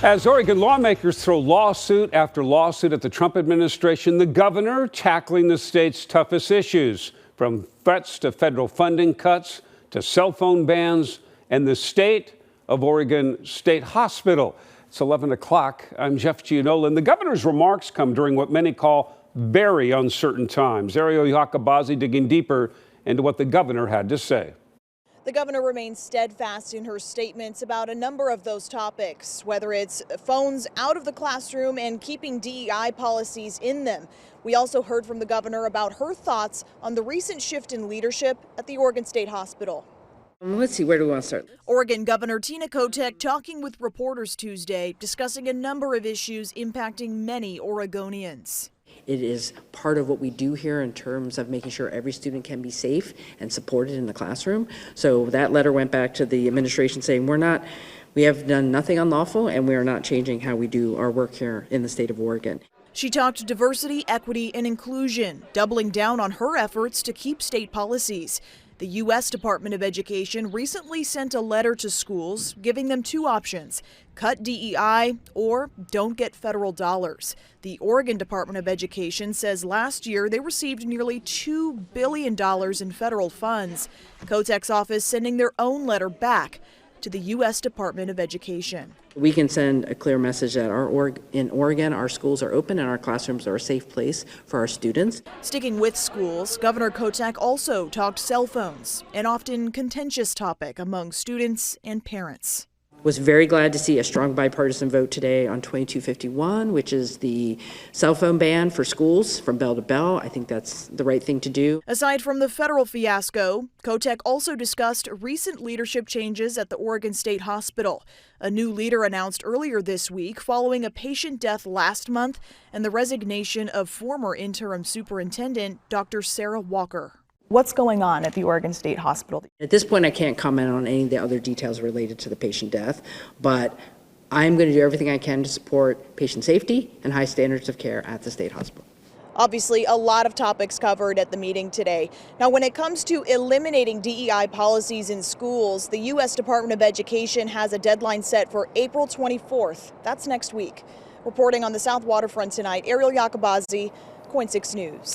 As Oregon lawmakers throw lawsuit after lawsuit at the Trump administration, the governor tackling the state's toughest issues, from threats to federal funding cuts to cell phone bans and the state of Oregon State Hospital. It's 11 o'clock. I'm Jeff Gianola. The governor's remarks come during what many call very uncertain times. Ariel Yakabazi digging deeper into what the governor had to say. The governor remains steadfast in her statements about a number of those topics, whether it's phones out of the classroom and keeping DEI policies in them. We also heard from the governor about her thoughts on the recent shift in leadership at the Oregon State Hospital. Let's see, where do we want to start? Oregon Governor Tina Kotek talking with reporters Tuesday, discussing a number of issues impacting many Oregonians. It is part of what we do here in terms of making sure every student can be safe and supported in the classroom. So that letter went back to the administration saying we have done nothing unlawful and we are not changing how we do our work here in the state of Oregon. She talked diversity, equity, and inclusion, doubling down on her efforts to keep state policies. The US Department of Education recently sent a letter to schools giving them two options: cut DEI or don't get federal dollars. The Oregon Department of Education says last year they received nearly $2 billion in federal funds. Kotek's office sending their own letter back to the US Department of Education. We can send a clear message that in Oregon, our schools are open and our classrooms are a safe place for our students. Sticking with schools, Governor Kotek also talked cell phones, an often contentious topic among students and parents. Was very glad to see a strong bipartisan vote today on 2251, which is the cell phone ban for schools from bell to bell. I think that's the right thing to do. Aside from the federal fiasco, Kotek also discussed recent leadership changes at the Oregon State Hospital. A new leader announced earlier this week following a patient death last month and the resignation of former interim superintendent Dr. Sarah Walker. What's going on at the Oregon State Hospital? At this point, I can't comment on any of the other details related to the patient death, but I'm going to do everything I can to support patient safety and high standards of care at the state hospital. Obviously, a lot of topics covered at the meeting today. Now, when it comes to eliminating DEI policies in schools, the U.S. Department of Education has a deadline set for April 24th. That's next week. Reporting on the South Waterfront tonight, Ariel Yakabazi, KOIN 6 News.